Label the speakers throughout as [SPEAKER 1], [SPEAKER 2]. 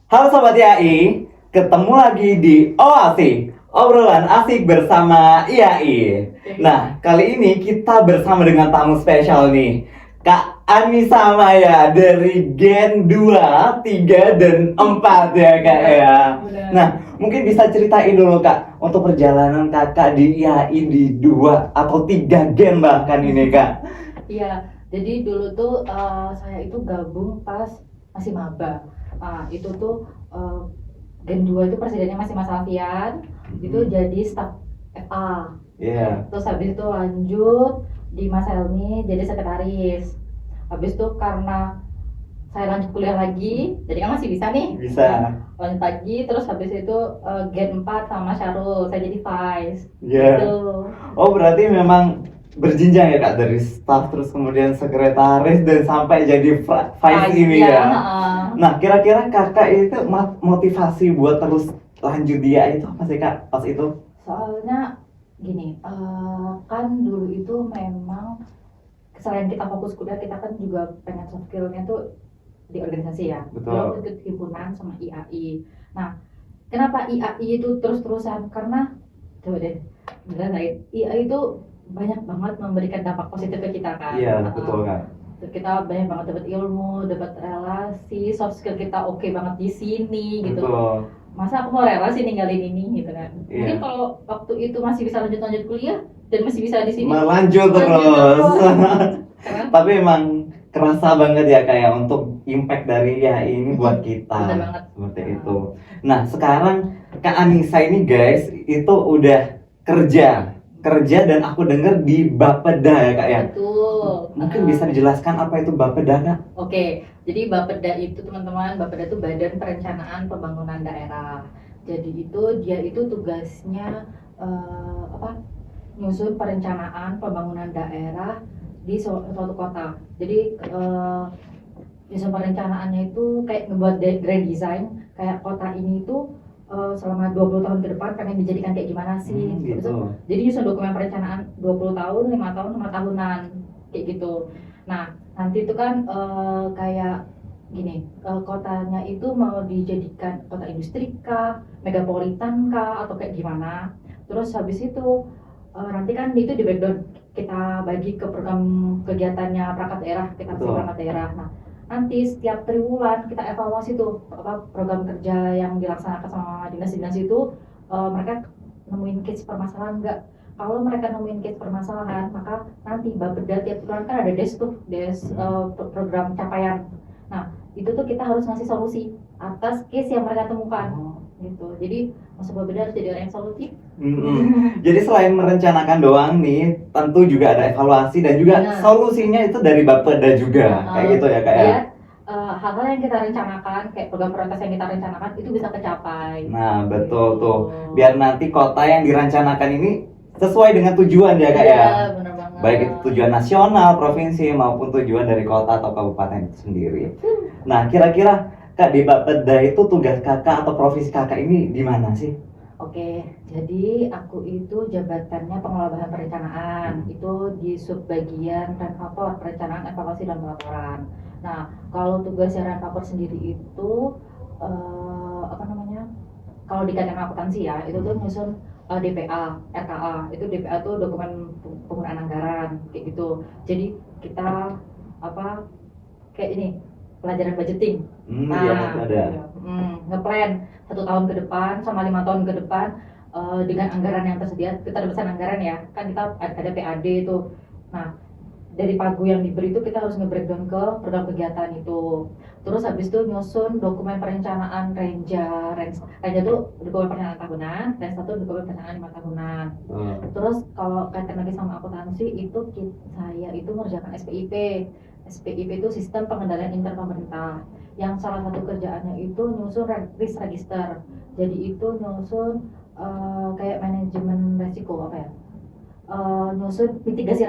[SPEAKER 1] Halo Sobat IAI, ketemu lagi di OASIK, obrolan asik bersama IAI. Nah, kali ini kita bersama dengan tamu spesial nih, Kak Anissa Maya dari Gen 2, 3, dan 4 ya Kak ya. Nah, mungkin bisa ceritain dulu Kak, untuk perjalanan kakak di IAI di 2 atau 3 Gen bahkan ini Kak.
[SPEAKER 2] Iya, jadi dulu tuh saya itu gabung pas masih maba. Itu tuh Gen 2 itu presidennya masih Mas Alfian, itu jadi staf FA.
[SPEAKER 1] Iya.
[SPEAKER 2] Terus habis itu lanjut di Mas Helmi jadi sekretaris. Habis itu karena saya lanjut kuliah lagi, jadi kan masih bisa nih.
[SPEAKER 1] Bisa.
[SPEAKER 2] Lanjut lagi, terus habis itu Gen 4 sama Syarul, saya jadi vice.
[SPEAKER 1] Iya.
[SPEAKER 2] Gitu.
[SPEAKER 1] Oh berarti memang berjenjang ya kak, dari staff terus kemudian sekretaris dan sampai jadi vice ini ya. Nah kira-kira kakak itu motivasi buat terus lanjut dia itu apa sih kak pas itu?
[SPEAKER 2] Soalnya gini, kan dulu itu memang selain kita fokus kuliah, kita kan juga pengen soft skillnya tuh di organisasi ya. Dulu
[SPEAKER 1] Betul.
[SPEAKER 2] ikut himpunan sama IAI. Nah, kenapa IAI itu terus-terusan? Karena coba deh, beneran IAI itu banyak banget memberikan dampak positif ke kita kan.
[SPEAKER 1] Iya betul kak.
[SPEAKER 2] Kita banyak banget dapat ilmu, dapat relasi, soft skill kita oke banget di sini gitu.
[SPEAKER 1] Betul.
[SPEAKER 2] Masa aku mau rela sih ninggalin ini gitu kan.
[SPEAKER 1] Iya.
[SPEAKER 2] Mungkin kalau waktu itu masih bisa lanjut kuliah dan masih bisa di sini,
[SPEAKER 1] Melanjut terus.
[SPEAKER 2] Karena
[SPEAKER 1] Tapi emang kerasa banget ya kayak untuk impact dari ya ini buat kita.
[SPEAKER 2] bener banget.
[SPEAKER 1] Seperti itu. Nah sekarang Kak Anissa ini guys itu udah kerja dan aku dengar di Bapeda ya kak ya.
[SPEAKER 2] Betul.
[SPEAKER 1] Mungkin bisa dijelaskan apa itu Bapeda kak?
[SPEAKER 2] Oke, jadi Bapeda itu teman-teman, Bapeda itu Badan Perencanaan Pembangunan Daerah. Jadi dia itu tugasnya nyusun perencanaan pembangunan daerah di suatu kota. Jadi nyusun perencanaannya itu kayak ngebuat grand design, kayak kota ini itu selama 20 tahun ke depan pengen dijadikan kayak gimana sih.
[SPEAKER 1] Gitu.
[SPEAKER 2] Jadi nyusun dokumen perencanaan 20 tahun, 5 tahun, 5 tahunan kayak gitu. Nah, nanti itu kan kayak gini, kotanya itu mau dijadikan kota industri kah, megapolitan kah, atau kayak gimana. Terus habis itu nanti kan itu di breakdown, kita bagi ke program kegiatannya perangkat daerah, kita kasih perangkat daerah. Nah, nanti setiap triwulan kita evaluasi tuh program kerja yang dilaksanakan sama dinas-dinas itu, mereka nemuin case permasalahan enggak. Kalau mereka nemuin case permasalahan, maka nanti Bapeda tiap bulan kan ada des program capaian. Nah, itu tuh kita harus ngasih solusi atas case yang mereka temukan. Gitu. Jadi masuk Bapeda harus jadi orang yang solutif.
[SPEAKER 1] Jadi selain merencanakan doang nih, tentu juga ada evaluasi dan juga solusinya itu dari Bapeda juga. Kayak gitu ya kak ya.
[SPEAKER 2] Hal-hal yang kita rencanakan, kayak program prioritas yang kita rencanakan itu bisa tercapai.
[SPEAKER 1] Nah betul tuh, biar nanti kota yang direncanakan ini sesuai dengan tujuan ya kak ya.
[SPEAKER 2] Benar banget.
[SPEAKER 1] Baik itu tujuan nasional, provinsi maupun tujuan dari kota atau kabupaten itu sendiri. Nah kira-kira kak di Bapeda itu tugas kakak atau profesi kakak ini di mana sih?
[SPEAKER 2] Oke, jadi aku itu jabatannya pengelola bahan perencanaan, itu di subbagian Renpapor, perencanaan, evaluasi, dan pelaporan. Nah, kalau tugasnya Renpapor sendiri itu kalau di Kadin Akuntansi ya, itu tuh nyusun DPA, RKA. Itu DPA tuh dokumen penggunaan anggaran kayak gitu. Jadi kita kayak ini pelajaran budgeting.
[SPEAKER 1] Iya itu ada.
[SPEAKER 2] Ngeplan 1 tahun ke depan sama 5 tahun ke depan, dengan anggaran yang tersedia. Kita ada pesan anggaran ya, kan kita ada PAD itu. Nah, dari pagu yang diberi itu kita harus nge-breakdown ke program kegiatan itu. Terus habis itu nyusun dokumen perencanaan Renja itu dokumen perencanaan tahunan, Renja satu dokumen perencanaan 5 tahunan. Terus kalau kaitan lagi sama akuntansi itu saya itu mengerjakan SPIP. SPIP itu sistem pengendalian interpemerintah, yang salah satu kerjaannya itu nyusun risk register. Jadi itu nyusun kayak manajemen resiko nyusun mitigasi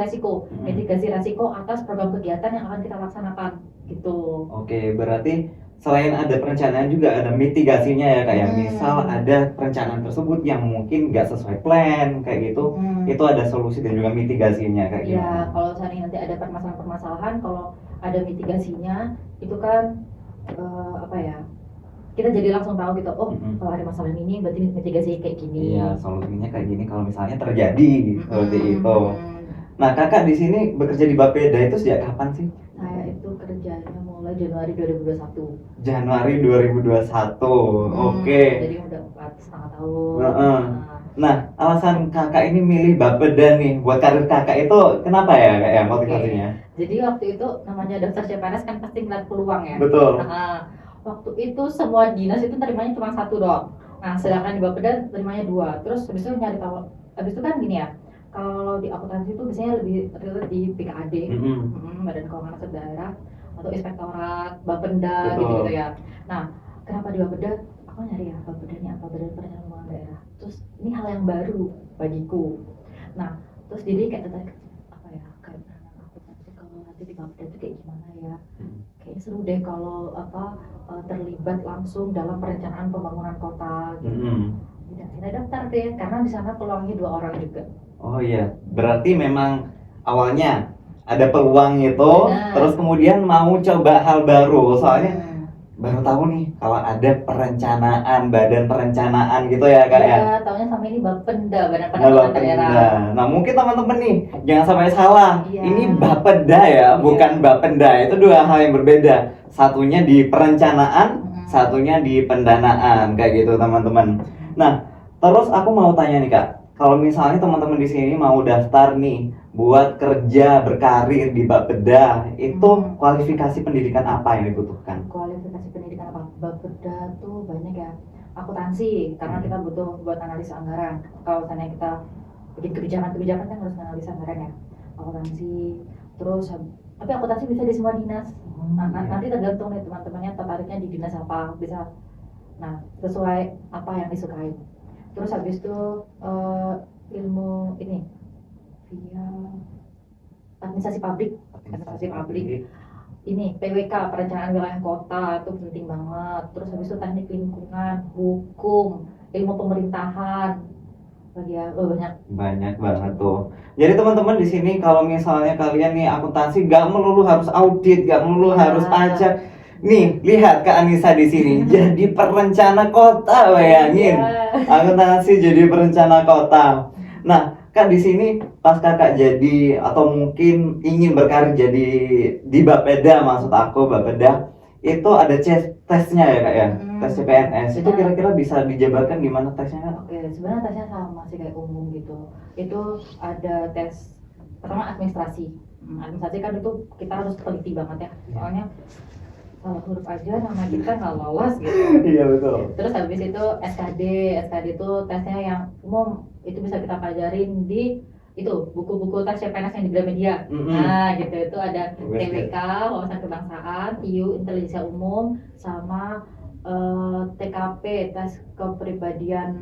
[SPEAKER 2] resiko atas program kegiatan yang akan kita laksanakan gitu.
[SPEAKER 1] Oke, berarti selain ada perencanaan juga ada mitigasinya ya kayak misal ada perencanaan tersebut yang mungkin nggak sesuai plan kayak gitu, itu ada solusi dan juga mitigasinya kayak
[SPEAKER 2] ya,
[SPEAKER 1] gimana?
[SPEAKER 2] kalau misalnya nanti ada permasalahan-permasalahan, kalau ada mitigasinya itu kan kita jadi langsung tahu gitu, oh
[SPEAKER 1] Mm-mm.
[SPEAKER 2] kalau ada masalah ini berarti mitigasi kayak gini.
[SPEAKER 1] Iya, solusinya kayak gini kalau misalnya terjadi seperti
[SPEAKER 2] Mm-mm.
[SPEAKER 1] itu. Nah, kakak di sini bekerja di Bapeda itu sejak kapan sih?
[SPEAKER 2] Saya itu kerjanya mulai Januari 2021.
[SPEAKER 1] Januari 2021. Oke.
[SPEAKER 2] Jadi udah 4,5 tahun.
[SPEAKER 1] Heeh. Nah, alasan kakak ini milih Bapeda nih buat karir kakak itu kenapa ya, kak ya, motivasinya?
[SPEAKER 2] Jadi waktu itu namanya daftar CPNS kan pasti ngeliat peluang ya.
[SPEAKER 1] Betul.
[SPEAKER 2] Nah, waktu itu semua dinas itu terimanya cuma 1 doang. Nah, sedangkan di Bapeda terimanya 2. Terus habis itu nyari tahu. Habis itu kan gini ya. Kalau di akuntansi itu biasanya lebih relate di PKAD, Badan Keuangan Aset Daerah, atau Inspektorat, Bapenda
[SPEAKER 1] Betul.
[SPEAKER 2] gitu-gitu ya. Nah, kenapa di Bapeda? Aku nyari ya Bapeda ini apa, Badan Perencanaan Keuangan Daerah. Terus ini hal yang baru bagiku. Nah, terus jadi kayak tertarik apa ya, kayak akuntansi kalau nanti di Bapeda itu kayak gimana ya? Kayaknya seru deh kalau terlibat langsung dalam perencanaan pembangunan kota gitu. Jadi akhirnya daftar deh, karena di sana peluangnya 2 orang juga.
[SPEAKER 1] Oh iya, berarti memang awalnya ada peluang itu,
[SPEAKER 2] Benar.
[SPEAKER 1] terus kemudian mau coba hal baru. Soalnya
[SPEAKER 2] Hmm.
[SPEAKER 1] baru tahu nih kalau ada perencanaan, badan perencanaan gitu ya, kak ya.
[SPEAKER 2] Iya, taunya sama ini Bapenda, Badan
[SPEAKER 1] Nah,
[SPEAKER 2] Pendapatan Daerah.
[SPEAKER 1] Bapenda. Nah, mungkin teman-teman nih jangan sampai salah.
[SPEAKER 2] Iya.
[SPEAKER 1] Ini Bapeda ya, bukan Bapenda. Itu dua hal yang berbeda. Satunya di perencanaan, satunya di pendanaan, kayak gitu teman-teman. Nah, terus aku mau tanya nih kak, kalau misalnya teman-teman di sini mau daftar nih buat kerja berkarir di Bapeda, itu kualifikasi pendidikan apa yang dibutuhkan?
[SPEAKER 2] Kualifikasi pendidikan apa? Bapeda tuh banyak ya. Akuntansi, karena kita butuh buat analis anggaran. Kalau misalnya kita bikin kebijakan kan harus analis anggaran ya. Akuntansi, terus tapi akuntansi bisa di semua dinas. Nah, nanti tergantung nih teman-temannya tertariknya di dinas apa, bisa. Nah, sesuai apa yang disukai. Terus habis itu ilmu ini via administrasi pabrik ini PWK, perencanaan wilayah kota itu penting banget. Terus habis itu teknik lingkungan, hukum, ilmu pemerintahan,
[SPEAKER 1] Banyak banget tuh. Jadi teman-teman di sini kalau misalnya kalian nih akuntansi gak melulu harus audit, gak melulu harus pajak. Nih, lihat Kak Anissa di sini jadi perencana kota, bayangin. Akuntansi jadi perencana kota. Nah, Kak di sini pas kakak jadi atau mungkin ingin berkarir jadi di Bapeda, maksud aku Bapeda itu ada tesnya ya kak ya, tes CPNS. Itu kira-kira bisa dijabarkan gimana tesnya kak?
[SPEAKER 2] Oke, sebenarnya tesnya sama sih kayak umum gitu. Itu ada tes pertama administrasi. Administrasi kan itu kita harus teliti banget ya, soalnya salah huruf aja nama kita nggak lolos gitu.
[SPEAKER 1] Iya betul.
[SPEAKER 2] Terus habis itu SKD itu tesnya yang umum, itu bisa kita pelajarin di itu buku-buku tes CPNS yang di Gramedia. Nah gitu, itu ada TWK, wawasan kebangsaan, IU intelijensia umum, sama TKP, tes kepribadian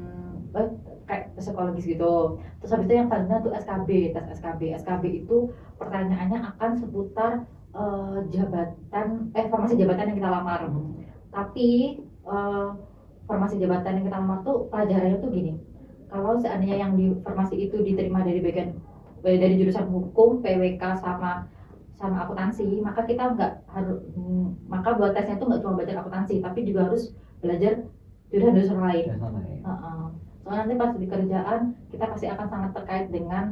[SPEAKER 2] kayak psikologis gitu. Terus habis itu yang selanjutnya tuh SKB, tes SKB itu pertanyaannya akan seputar formasi jabatan yang kita lamar. Tapi formasi jabatan yang kita lamar tuh pelajarannya tuh gini. Kalau seandainya yang di formasi itu diterima dari jurusan hukum, PWK sama akuntansi, maka kita maka buat tesnya tuh nggak cuma belajar akuntansi, tapi juga harus belajar jurusan lain. Soalnya nanti pas di kerjaan kita pasti akan sangat terkait dengan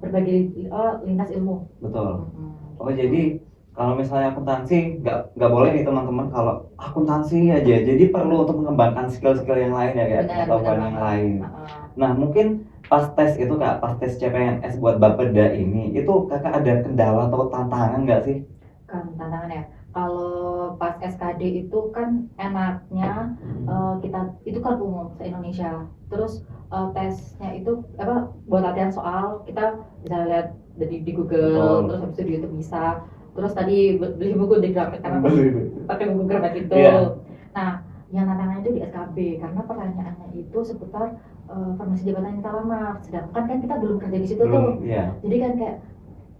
[SPEAKER 2] berbagai lintas ilmu.
[SPEAKER 1] Betul. Oh jadi kalau misalnya akuntansi nggak boleh nih teman-teman kalau akuntansi aja, jadi perlu untuk mengembangkan skill-skill yang lain ya kayak pengetahuan yang lain. Nah mungkin pas tes itu kak, pas tes CPNS buat Bapeda ini, itu kakak ada kendala atau tantangan nggak sih?
[SPEAKER 2] Tantangan ya, kalau pas SKD itu kan enaknya kita itu kan umum se-Indonesia. Terus tesnya itu buat latihan soal kita bisa lihat di Google. Terus habis itu di YouTube bisa. Terus tadi beli buku di Gramet karena pakai buku Gramet itu. Nah, yang tantangannya itu di SKB karena pertanyaannya itu seputar formasi jabatan yang kita lamar. Sedangkan kan kita belum kerja di situ tuh. Jadi kan kayak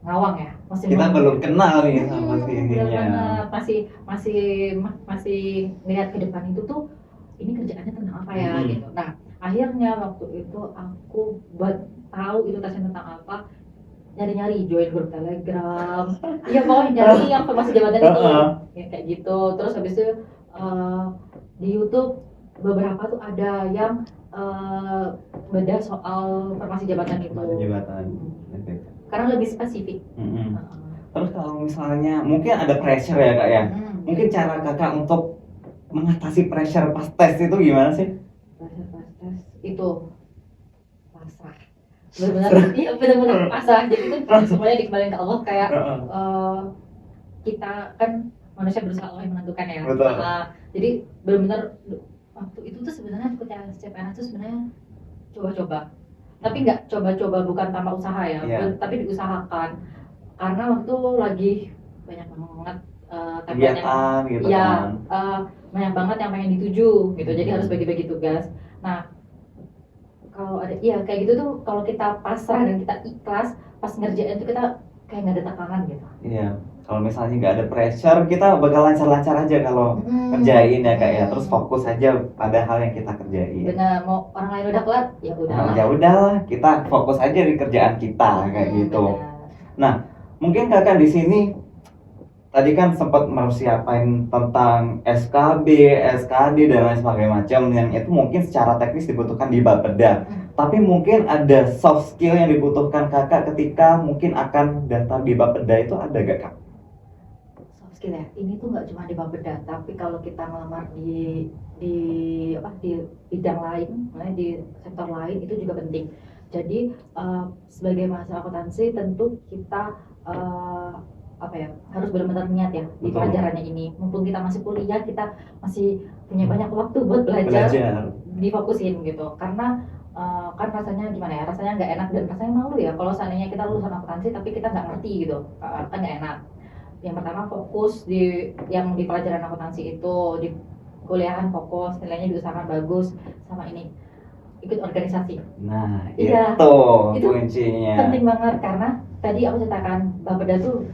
[SPEAKER 2] ngawang ya,
[SPEAKER 1] kita belum kenal nih sama si ininya.
[SPEAKER 2] Masih lihat ke depan itu tuh ini kerjaannya tentang apa ya gitu. Nah, akhirnya waktu itu aku buat tahu itu tesnya tentang apa, nyari join grup Telegram. Iya pokoknya nyari yang formasi jabatan itu. ya, kayak gitu. Terus habis itu di YouTube beberapa tuh ada yang bedah soal formasi jabatan itu.
[SPEAKER 1] Masa jabatan. Oke.
[SPEAKER 2] Karena lebih spesifik.
[SPEAKER 1] Mm-mm. Terus kalau misalnya mungkin ada pressure ya kak ya, mungkin cara kakak untuk mengatasi pressure pas tes itu gimana sih?
[SPEAKER 2] Pressure pas tes itu pasrah. Benar-benar iya benar-benar pasrah. Jadi itu semuanya dikembalikan ke Allah kayak kita kan manusia berusaha Allah yang menentukan ya.
[SPEAKER 1] Betul.
[SPEAKER 2] Jadi benar-benar waktu itu tuh sebenarnya ketika CPNS tuh sebenarnya coba-coba. Tapi nggak coba-coba bukan tanpa usaha ya,
[SPEAKER 1] Iya.
[SPEAKER 2] tapi diusahakan. Karena waktu lagi banyak banget
[SPEAKER 1] Kegiatan gitu
[SPEAKER 2] iya,
[SPEAKER 1] kan.
[SPEAKER 2] banyak banget yang pengen dituju gitu. Jadi harus bagi-bagi tugas. Nah, kalau ada iya kayak gitu tuh kalau kita pasrah dan kita ikhlas pas ngerjain itu kita kayak nggak ada tekanan gitu.
[SPEAKER 1] Iya. Kalau misalnya nggak ada pressure, kita bakal lancar-lancar aja kalau kerjain ya kak ya. Terus fokus aja pada hal yang kita kerjain.
[SPEAKER 2] Benar, mau orang lain udah kelar, ya udah.
[SPEAKER 1] Ya udahlah, kita fokus aja di kerjaan kita kayak gitu. Nah, mungkin kakak di sini tadi kan sempat mempersiapkan tentang SKB, SKD dan lain sebagainya macam yang itu mungkin secara teknis dibutuhkan di Bapeda. Tapi mungkin ada soft skill yang dibutuhkan kakak ketika mungkin akan daftar di Bapeda itu ada gak kak?
[SPEAKER 2] Soft skill ya, ini tuh nggak cuma di Bapeda, tapi kalau kita melamar di bidang lain, di sektor lain itu juga penting. Jadi sebagai mahasiswa akuntansi tentu kita harus benar-benar niat ya di pelajarannya ini. Mumpung kita masih kuliah, kita masih punya banyak waktu buat belajar. Difokusin gitu. Karena kan rasanya gimana ya? Rasanya nggak enak dan rasanya malu ya kalau seandainya kita lulusan akuntansi tapi kita nggak ngerti gitu. Kan nggak enak. Yang pertama fokus di yang di pelajaran akuntansi itu, di kuliahan fokus, nilainya diusahakan bagus, sama ini ikut organisasi.
[SPEAKER 1] Nah,
[SPEAKER 2] iya,
[SPEAKER 1] itu kuncinya.
[SPEAKER 2] Penting banget karena tadi aku ceritakan Bapeda tuh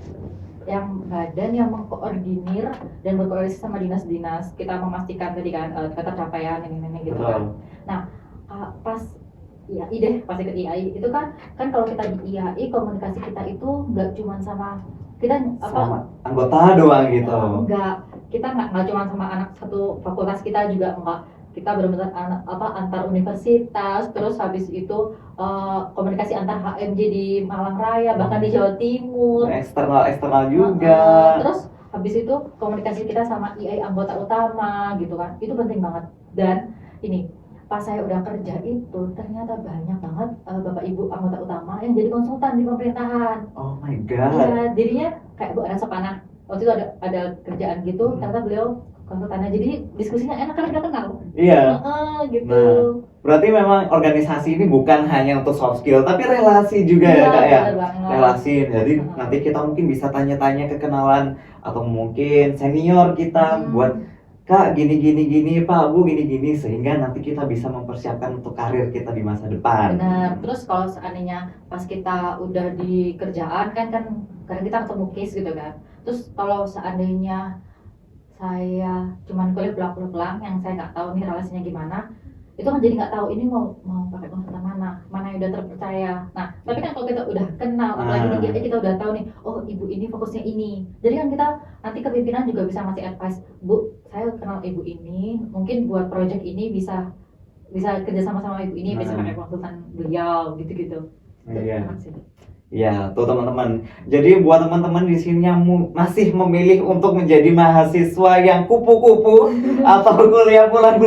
[SPEAKER 2] yang badan yang mengkoordinir dan berkoordinasi sama dinas-dinas. Kita memastikan tadi kan ketercapaian ini gitu kan. Nah, pas IAI deh, pas ikut IAI itu kan kalau kita di IAI komunikasi kita itu nggak cuma sama kita
[SPEAKER 1] sama anggota doang gitu.
[SPEAKER 2] Enggak, kita nggak cuma sama anak satu fakultas, kita juga enggak, kita benar-benar antar universitas, terus habis itu komunikasi antar HMJ di Malang Raya, bahkan di Jawa Timur,
[SPEAKER 1] eksternal juga.
[SPEAKER 2] Terus habis itu komunikasi kita sama IAI anggota utama gitu kan, itu penting banget. Dan ini pas saya udah kerja itu ternyata banyak banget bapak ibu anggota utama yang jadi konsultan di pemerintahan.
[SPEAKER 1] Oh my god.
[SPEAKER 2] Iya, jadinya kayak Bu Rasa Panah waktu itu ada kerjaan gitu, ternyata beliau konsultannya, jadi diskusinya enak karena udah kenal.
[SPEAKER 1] Iya.
[SPEAKER 2] Gitu.
[SPEAKER 1] Nah, berarti memang organisasi ini bukan hanya untuk soft skill, tapi relasi juga ya kak ya. Relasi, jadi nanti kita mungkin bisa tanya-tanya kekenalan atau mungkin senior kita buat kak gini Pak Bu gini sehingga nanti kita bisa mempersiapkan untuk karir kita di masa depan.
[SPEAKER 2] Benar. Terus kalau seandainya pas kita udah di kerjaan kan kadang kita ketemu case gitu kan. Terus kalau seandainya saya cuman kuliah pulang yang saya nggak tahu nih relasinya gimana, itu kan jadi nggak tahu ini mau pakai konsultan mana yang udah terpercaya. Nah, tapi kan kalau kita udah kenal, apalagi kita udah tahu nih, oh ibu ini fokusnya ini. Jadi kan kita nanti kepimpinan juga bisa ngasih advice, Bu, saya kenal ibu ini, mungkin buat project ini bisa kerja sama ibu ini, bisa pakai konsultan beliau, gitu-gitu.
[SPEAKER 1] Iya. Ya, tuh teman-teman. Jadi buat teman-teman di sini yang masih memilih untuk menjadi mahasiswa yang kupu-kupu atau kuliah pulang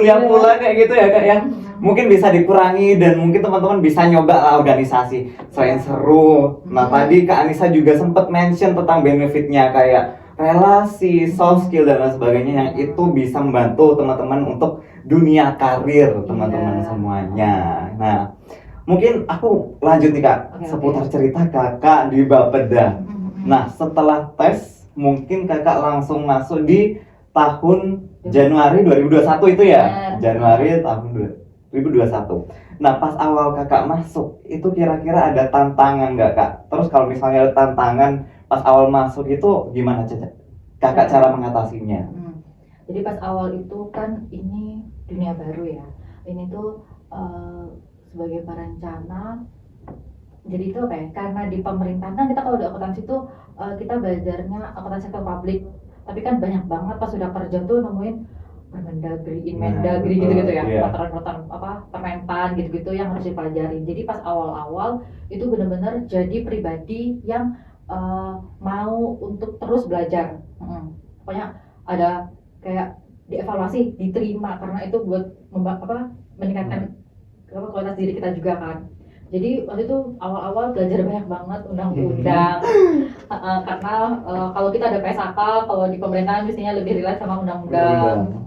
[SPEAKER 1] kayak gitu ya kak ya, mungkin bisa dikurangi dan mungkin teman-teman bisa nyoba lah organisasi selain seru. Nah tadi Kak Anissa juga sempat mention tentang benefitnya kayak relasi, soft skill dan lain sebagainya yang itu bisa membantu teman-teman untuk dunia karir teman-teman semuanya. Nah, mungkin aku lanjut nih kak, seputar cerita kakak di Bapeda. Nah setelah tes mungkin kakak langsung masuk di tahun Januari 2021 itu ya? Januari tahun 2021. Nah pas awal kakak masuk itu kira-kira ada tantangan nggak kak? Terus kalau misalnya ada tantangan pas awal masuk itu gimana kakak cara mengatasinya?
[SPEAKER 2] Jadi pas awal itu kan ini dunia baru ya, ini tuh sebagai perencana, jadi itu apa ya, karena di pemerintahan kan kita kalau di akuntansi itu kita belajarnya akuntansi sektor publik, Tapi kan banyak banget pas sudah kerja tuh nemuin Permendagri,
[SPEAKER 1] Nah,
[SPEAKER 2] Inmendagri
[SPEAKER 1] betul,
[SPEAKER 2] gitu-gitu ya,
[SPEAKER 1] iya.
[SPEAKER 2] peraturan-peraturan apa Permenpan gitu-gitu yang harus dipelajari. Jadi pas awal-awal itu benar-benar jadi pribadi yang mau untuk terus belajar. Pokoknya ada kayak dievaluasi, diterima karena itu buat meningkatkan kualitas diri kita juga kan. Jadi waktu itu awal-awal belajar banyak banget undang-undang. Karena kalau kita ada PSAK, kalau di pemerintahan biasanya lebih relate sama undang-undang.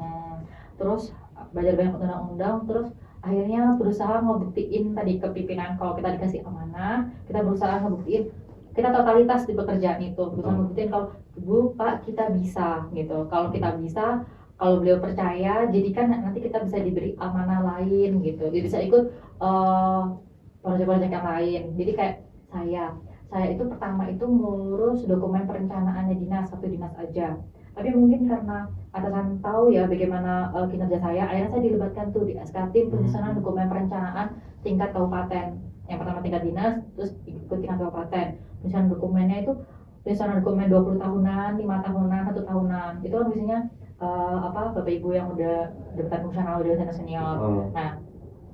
[SPEAKER 2] Terus belajar banyak undang-undang, terus akhirnya berusaha ngebuktiin tadi ke pimpinan kalau kita dikasih amanah, kita berusaha ngebuktiin kita totalitas di pekerjaan itu, berusaha ngebuktiin kalau Bu, Pak, kita bisa gitu. Kalau kita bisa, kalau beliau percaya, jadi kan nanti kita bisa diberi amanah lain gitu. Jadi bisa ikut proyek-proyek yang lain. Jadi kayak saya itu pertama itu ngurus dokumen perencanaannya dinas, satu dinas aja. Tapi mungkin karena atasan tahu ya bagaimana kinerja saya, akhirnya saya dilibatkan tuh di SK tim penyusunan dokumen perencanaan tingkat kabupaten. Yang pertama tingkat dinas, terus ikut tingkat kabupaten. Penyusunan dokumennya itu penyusunan dokumen 20 tahunan, 5 tahunan, 1 tahunan. Itu kan biasanya Bapak Ibu yang udah debutan fungsional, udah senior. Nah,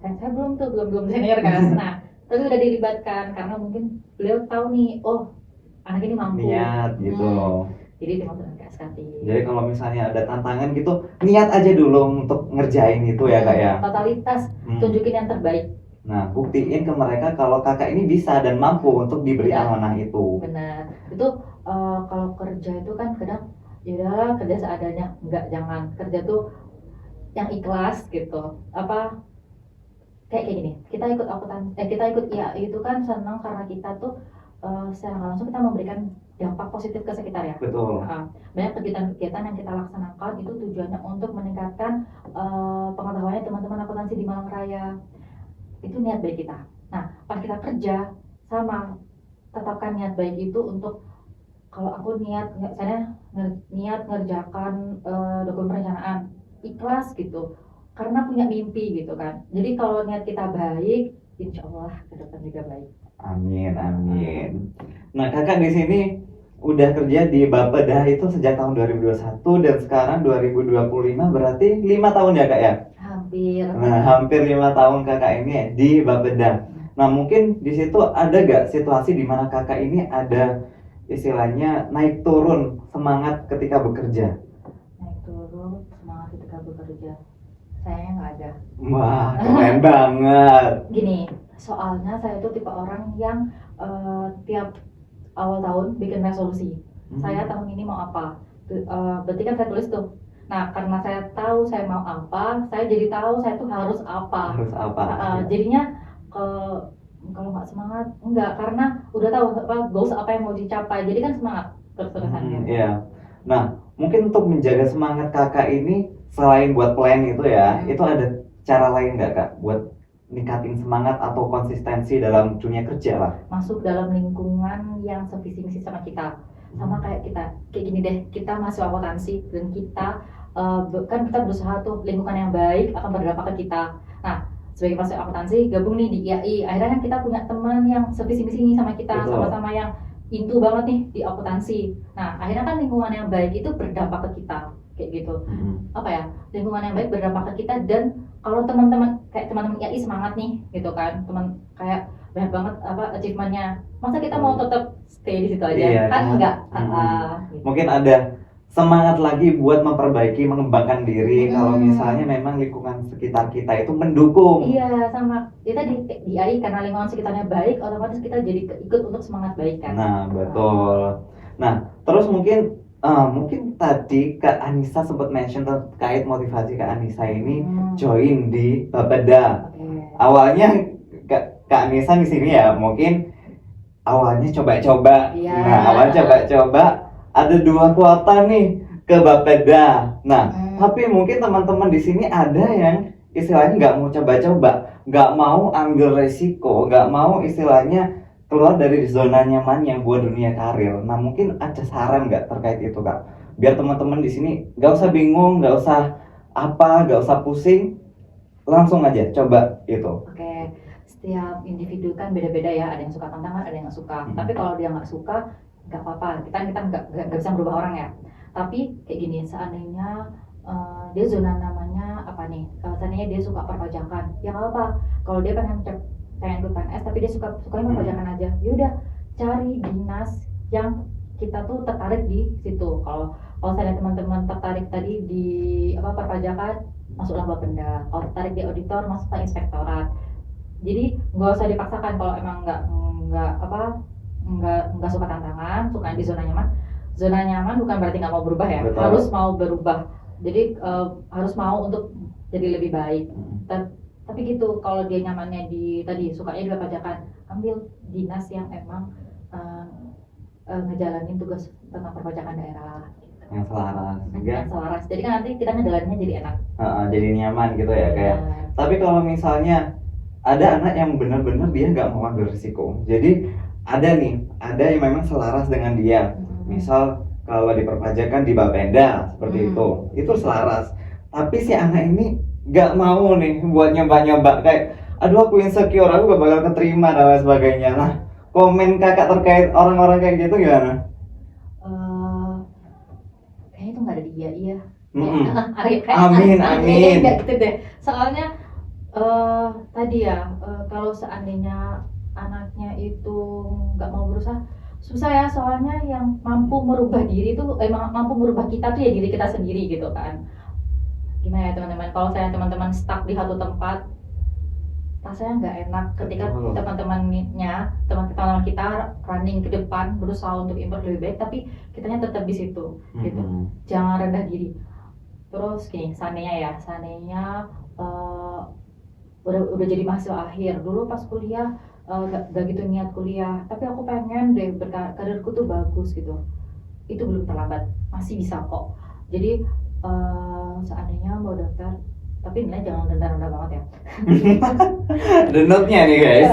[SPEAKER 2] saya belum senior kan. Nah, tapi udah dilibatkan karena mungkin beliau tahu nih, oh anak ini mampu.
[SPEAKER 1] Niat gitu.
[SPEAKER 2] Jadi dimasukkan ke SKT.
[SPEAKER 1] Jadi kalau misalnya ada tantangan gitu, niat aja dulu untuk ngerjain itu ya kak ya.
[SPEAKER 2] Totalitas, tunjukin yang terbaik.
[SPEAKER 1] Nah, buktiin ke mereka kalau kakak ini bisa dan mampu untuk diberi amanah itu.
[SPEAKER 2] Benar. Itu kalau kerja itu kan kadang ya kerja seadanya, enggak, jangan kerja tuh yang ikhlas gitu. Kayak gini, kita ikut kita ikut IAI itu kan senang karena kita tuh secara langsung kita memberikan dampak positif ke sekitar ya.
[SPEAKER 1] Betul.
[SPEAKER 2] Banyak kegiatan-kegiatan yang kita laksanakan itu tujuannya untuk meningkatkan pengetahuannya teman-teman akuntansi di Malang Raya. Itu niat baik kita. Nah, pas kita kerja sama, tetapkan niat baik itu untuk kalau aku niat ngerjakan dokumen perencanaan, ikhlas gitu. Karena punya mimpi gitu kan. Jadi kalau niat kita baik, insya Allah ke depan juga baik.
[SPEAKER 1] Amin, amin. Nah, kakak di sini udah kerja di Bapeda itu sejak tahun 2021 dan sekarang 2025, berarti 5 tahun ya kak ya?
[SPEAKER 2] Hampir.
[SPEAKER 1] Nah, hampir 5 tahun kakak ini di Bapeda. Nah, mungkin di situ ada gak situasi di mana kakak ini ada istilahnya naik turun semangat ketika bekerja?
[SPEAKER 2] Naik turun semangat ketika bekerja, sayangnya nggak ada.
[SPEAKER 1] Wah, keren banget.
[SPEAKER 2] Gini, soalnya saya tuh tipe orang yang tiap awal tahun bikin resolusi. Saya tahun ini mau apa? Berarti kan saya tulis tuh. Nah, karena saya tahu saya mau apa, saya jadi tahu saya tuh harus apa.
[SPEAKER 1] Harus apa?
[SPEAKER 2] Jadinya kalau nggak semangat, enggak, karena udah tahu goals apa yang mau dicapai. Jadi kan semangat terus-terusannya.
[SPEAKER 1] Iya. Nah, mungkin untuk menjaga semangat kakak ini selain buat plan itu ya, itu ada cara lain nggak kak buat ningkatin semangat atau konsistensi dalam dunia kerja lah?
[SPEAKER 2] Masuk dalam lingkungan yang sevisi misi sama kita, sama kayak gini deh, kita masih akuntansi dan kita kan kita berusaha tuh lingkungan yang baik akan berdampak ke kita. Nah, sebagai mahasiswa akuntansi gabung nih di IAI, akhirnya kan kita punya teman yang sevisi misi nih sama kita. Betul. Sama-sama yang intu banget nih di akuntansi. Nah, akhirnya kan lingkungan yang baik itu berdampak ke kita kayak gitu. Lingkungan yang baik berdampak ke kita, dan kalau teman-teman IAI semangat nih gitu kan, teman kayak banyak banget achievementnya, masa kita mau tetap stay di situ aja? Iya, kan enggak.
[SPEAKER 1] Gitu. Mungkin ada semangat lagi buat memperbaiki, mengembangkan diri kalau misalnya memang lingkungan sekitar kita itu mendukung.
[SPEAKER 2] Iya, sama ya tadi di AI karena lingkungan sekitarnya baik, otomatis kita jadi ikut untuk semangat baik kan.
[SPEAKER 1] Nah, betul. Nah, terus mungkin tadi Kak Anissa sempat mention terkait motivasi Kak Anissa ini join di Bapeda. Awalnya Kak Anissa di sini ya mungkin awalnya coba-coba. Nah, awalnya coba-coba ada 2 kuota nih ke Bapeda. Nah, tapi mungkin teman-teman di sini ada yang istilahnya nggak mau coba-coba, nggak mau ambil resiko, nggak mau istilahnya keluar dari zona nyaman yang buat dunia karir. Nah, mungkin ada saran nggak terkait itu kak? Biar teman-teman di sini nggak usah bingung, nggak usah pusing, langsung aja coba itu.
[SPEAKER 2] Oke, setiap individu kan beda-beda ya. Ada yang suka tantangan, ada yang nggak suka. Tapi kalau dia nggak suka, nggak apa-apa. Kita nggak bisa merubah orang ya. Tapi kayak gini, seandainya dia zona namanya apa nih? Seandainya dia suka perpajakan, ya nggak apa. Kalau dia pengen ikut PNS tapi dia sukanya perpajakan aja, yaudah cari dinas yang kita tuh tertarik di situ. Kalau saya teman-teman tertarik tadi di apa perpajakan, masuklah Bapenda. Kalau tertarik di auditor, masuklah inspektorat. Jadi nggak usah dipaksakan kalau emang nggak suka tantangan, suka di zona nyaman. Zona nyaman bukan berarti nggak mau berubah ya.
[SPEAKER 1] Betul.
[SPEAKER 2] Harus mau berubah. Jadi harus mau untuk jadi lebih baik. Tapi gitu, kalau dia nyamannya di tadi sukanya di perpajakan, ambil dinas yang emang ngejalanin tugas tentang perpajakan daerah.
[SPEAKER 1] Yang selaras.
[SPEAKER 2] Yang selaras. Jadi kan nanti kita ngejalaninnya jadi enak.
[SPEAKER 1] Jadi nyaman gitu ya kayak. Tapi kalau misalnya ada anak yang benar-benar dia nggak mau ambil risiko. Jadi ada yang memang selaras dengan dia. Misal kalau di perpajakan di Bapenda seperti itu selaras. Tapi si anak ini nggak mau nih buat nyoba-nyoba kayak, aduh aku insecure, aku gak bakal keterima dan lain sebagainya. Nah, komen kakak terkait orang-orang kayak gitu gimana?
[SPEAKER 2] Kayaknya itu nggak ada di iya.
[SPEAKER 1] Amin.
[SPEAKER 2] Nggak gitu deh. Soalnya tadi ya, kalau seandainya anaknya itu nggak mau berusaha, susah ya. Soalnya yang mampu merubah diri itu, mampu merubah kita tuh ya diri kita sendiri gitu kan. Gimana ya teman-teman? Kalau saya teman-teman stuck di satu tempat, rasanya nggak enak ketika teman-teman kita running ke depan berusaha untuk improve lebih baik, tapi kitanya tetap di situ gitu. Jangan rendah diri. Terus gini, seandainya udah jadi mahasiswa akhir, dulu pas kuliah gak gitu niat kuliah, tapi aku pengen deh karirku tuh bagus gitu, itu belum terlambat, masih bisa kok. Jadi seandainya mau daftar, tapi nilai jangan rendah-rendah banget ya.
[SPEAKER 1] The note-nya nih guys.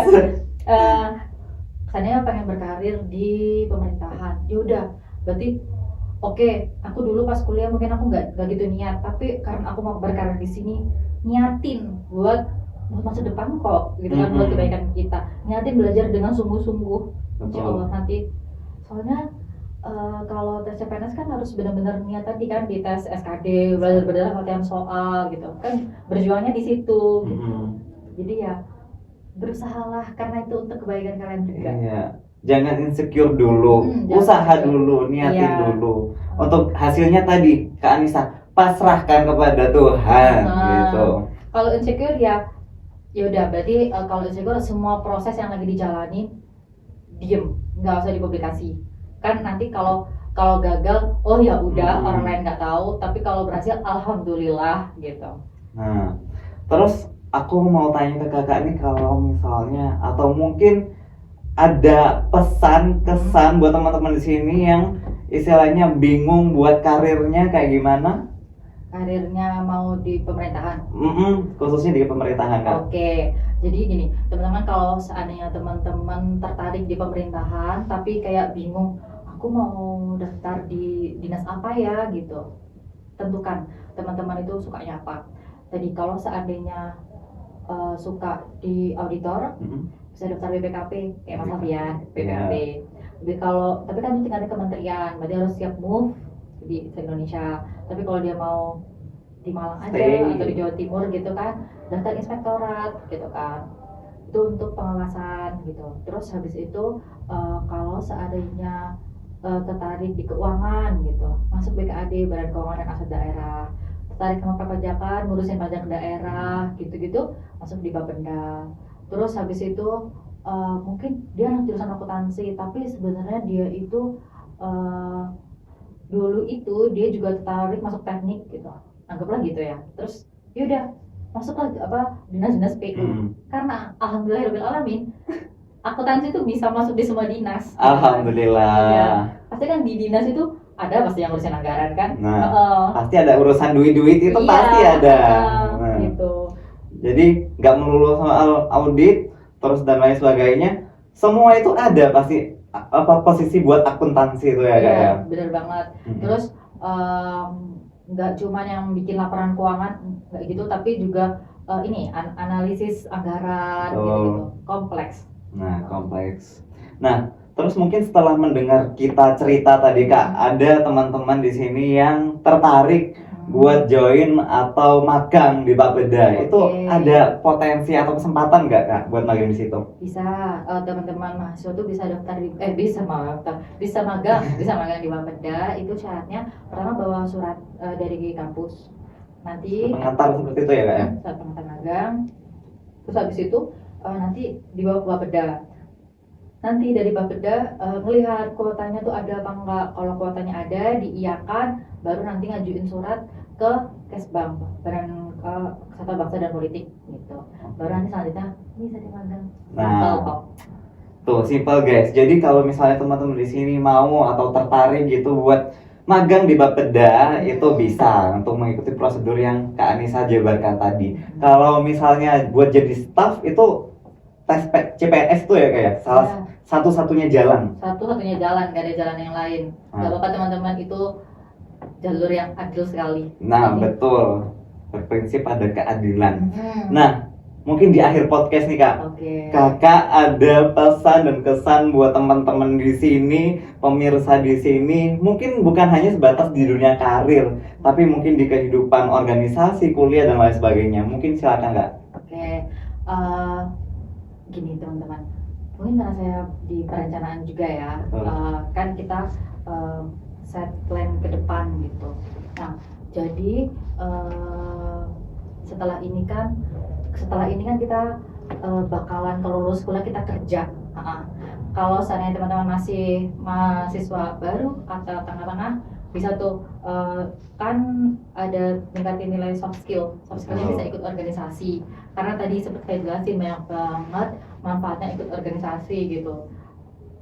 [SPEAKER 2] Seandainya pengen berkarir di pemerintahan, yaudah berarti oke, aku dulu pas kuliah mungkin aku nggak gitu niat, tapi karena aku mau berkarir di sini, niatin buat masa depan kok, gitu kan, buat kebaikan kita, niatin belajar dengan sungguh-sungguh, insya Allah nanti. Soalnya kalau tes CPNS kan harus benar-benar niat tadi kan, di tes SKD, belajar latihan soal gitu, kan berjuangnya di situ. Gitu. Jadi ya berusahalah karena itu untuk kebaikan kalian juga.
[SPEAKER 1] Iya. Jangan insecure dulu, usaha dulu, niatin dulu. Untuk hasilnya tadi, Kak Anissa, pasrahkan kepada Tuhan, gitu.
[SPEAKER 2] Kalau insecure ya udah berarti kalau insecure semua proses yang lagi dijalani diem, nggak usah dipublikasi. Kan nanti kalau gagal, oh ya udah orang lain nggak tahu. Tapi kalau berhasil, alhamdulillah gitu.
[SPEAKER 1] Nah, terus aku mau tanya ke kakak nih, kalau misalnya atau mungkin ada pesan kesan buat teman-teman di sini yang istilahnya bingung buat karirnya kayak gimana?
[SPEAKER 2] Karirnya mau di pemerintahan?
[SPEAKER 1] Khususnya di pemerintahan kan?
[SPEAKER 2] Oke, jadi gini teman-teman, kalau seandainya teman-teman tertarik di pemerintahan tapi kayak bingung, aku mau daftar di dinas apa ya gitu, tentukan teman-teman itu sukanya apa. Tadi kalau seandainya suka di auditor, bisa daftar BPKP kayak Mas Alfian, BPKP. Tapi kan itu tinggal di kementerian, berarti harus siap move di Indonesia. Tapi kalau dia mau di Malang aja atau di Jawa Timur gitu kan, daftar inspektorat gitu kan, itu untuk pengawasan gitu. Terus habis itu kalau seandainya tertarik di keuangan gitu, masuk BKAD, Badan Keuangan dan Aset Daerah. Tertarik sama perpajakan, ngurusin pajak daerah gitu-gitu, masuk di Bapenda. Terus habis itu mungkin dia anak jurusan akuntansi, tapi sebenarnya dia itu dulu itu dia juga tertarik masuk teknik gitu, anggaplah gitu ya. Terus yaudah masuklah dinas-dinas PU. Karena alhamdulillahirobbilalamin akuntansi itu bisa masuk di semua dinas.
[SPEAKER 1] Alhamdulillah.
[SPEAKER 2] Ya, pasti kan di dinas itu ada pasti yang ngurusin anggaran kan.
[SPEAKER 1] Pasti ada urusan duit itu, pasti ada.
[SPEAKER 2] Gitu.
[SPEAKER 1] Jadi nggak melulu soal audit terus dan lain sebagainya, semua itu ada pasti posisi buat akuntansi itu ya kayak.
[SPEAKER 2] Bener banget. Terus nggak cuma yang bikin laporan keuangan nggak gitu, tapi juga ini analisis anggaran gitu, kompleks.
[SPEAKER 1] Nah, kompleks. Nah, Terus mungkin setelah mendengar kita cerita tadi Kak, ada teman-teman di sini yang tertarik buat join atau magang di Bapeda. Itu ada potensi atau kesempatan nggak Kak buat magang di situ?
[SPEAKER 2] Bisa, teman-teman mahasiswa tuh bisa daftar di bisa magang di Bapeda. Itu syaratnya pertama bawa surat dari kampus. Nanti
[SPEAKER 1] Pengantar seperti itu ya Kak ya?
[SPEAKER 2] Saat pengantar magang. Terus habis itu nanti dibawa ke Bapeda. Nanti dari Bapeda melihat kuotanya tuh ada apa enggak. Kalau kuotanya ada, diiyakan, baru nanti ngajuin surat ke Kesbang, Badan Kesatuan Bangsa dan Politik gitu. Baru nanti selanjutnya bisa dimagang.
[SPEAKER 1] Nah, tuh simple guys. Jadi kalau misalnya teman-teman di sini mau atau tertarik gitu buat magang di Bapeda, itu bisa untuk mengikuti prosedur yang Kak Anissa jabarkan tadi. Kalau misalnya buat jadi staff itu tes CPNS tuh ya kayak salah satu-satunya jalan.
[SPEAKER 2] Satu-satunya jalan, gak ada jalan yang lain. Gak apa-apa teman-teman, itu jalur yang adil sekali.
[SPEAKER 1] Nah, betul. Berprinsip ada keadilan. Nah, mungkin di akhir podcast nih Kak. Kakak ada pesan dan kesan buat teman-teman di sini, pemirsa di sini, mungkin bukan hanya sebatas di dunia karir, tapi mungkin di kehidupan organisasi, kuliah dan lain sebagainya. Mungkin silakan Kak.
[SPEAKER 2] Gini teman-teman, mungkin karena saya di perencanaan juga ya, kan kita set plan ke depan gitu. Nah, jadi setelah ini kan kita bakalan kalau lulus kuliah kita kerja. Kalau seandainya teman-teman masih mahasiswa baru atau tengah-tengah, bisa tuh kan ada tingkatin nilai soft skillnya bisa ikut organisasi, karena tadi seperti saya jelasin banyak banget manfaatnya ikut organisasi gitu,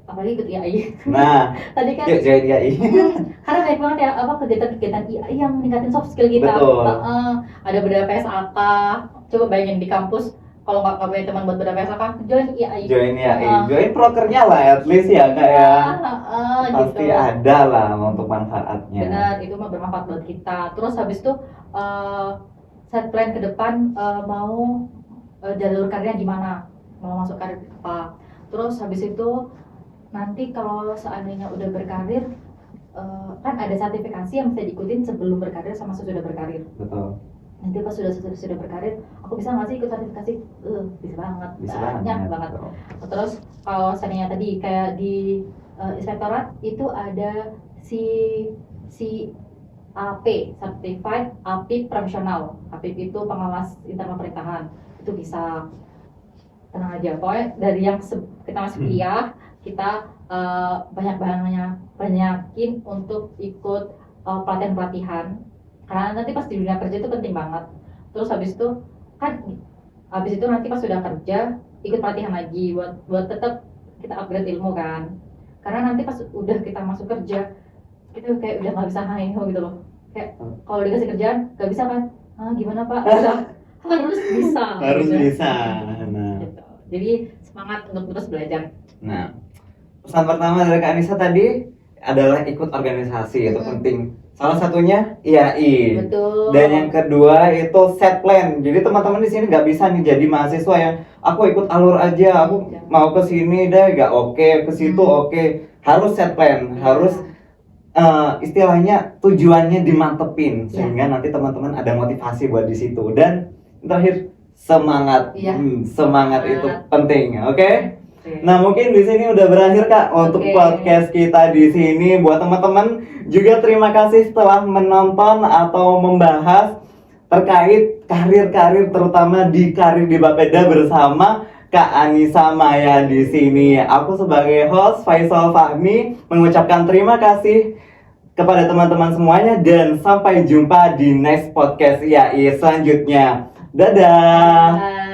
[SPEAKER 2] apalagi ikut IAI. Nah, tadi kan
[SPEAKER 1] join IAI.
[SPEAKER 2] Karena banyak banget ya kegiatan-kegiatan IAI yang meningkatin soft skill kita. Ada beberapa PSAK, coba bayangin di kampus kalau nggak punya teman buat beberapa PSAK, join IAI.
[SPEAKER 1] Join prokernya lah at least ya Kak ya. Pasti gitu. Ada lah untuk manfaatnya.
[SPEAKER 2] Benar, itu mah bermanfaat buat kita. Terus habis itu set plan ke depan, mau jalur karirnya gimana, mau masuk karir apa. Terus habis itu nanti kalau seandainya udah berkarir, kan ada sertifikasi yang bisa diikutin sebelum berkarir sama sesudah berkarir.
[SPEAKER 1] Betul.
[SPEAKER 2] Nanti pas sudah berkarir, aku bisa nggak sih ikut sertifikasi? Bisa banget, banyak banget. Terus kalau seandainya tadi kayak di inspektorat itu ada CAP, Certified APIP Profesional. APIP itu pengawas internal pemerintahan. Itu bisa, tenang aja, pokoknya dari yang kita masih kuliah, kita banyakin untuk ikut pelatihan-pelatihan, karena nanti pas di dunia kerja itu penting banget. Terus habis itu nanti pas sudah kerja ikut pelatihan lagi buat tetap kita upgrade ilmu kan, karena nanti pas udah kita masuk kerja kita kayak udah nggak bisa hang gitu loh, kayak kalau dikasih kerjaan nggak bisa kan, gimana Pak, harus bisa.
[SPEAKER 1] Nah,
[SPEAKER 2] gitu. Jadi semangat untuk terus belajar.
[SPEAKER 1] Nah, pesan pertama dari Kak Anissa tadi adalah ikut organisasi, itu penting. Salah satunya IAI.
[SPEAKER 2] Betul.
[SPEAKER 1] Dan yang kedua itu set plan. Jadi teman-teman di sini nggak bisa nih jadi mahasiswa yang aku ikut alur aja, aku mau ke sini deh, nggak oke, ke situ oke. Harus set plan, harus istilahnya tujuannya dimantepin sehingga nanti teman-teman ada motivasi buat di situ. Dan terakhir semangat, semangat itu penting, oke? Nah, mungkin di sini udah berakhir Kak untuk podcast kita di sini. Buat teman-teman juga terima kasih setelah menonton atau membahas terkait karir-karir, terutama di karir di Bapeda bersama Kak Anissa Maya di sini. Aku sebagai host Faisal Fahmi mengucapkan terima kasih kepada teman-teman semuanya dan sampai jumpa di next podcast IAI selanjutnya. Dadah.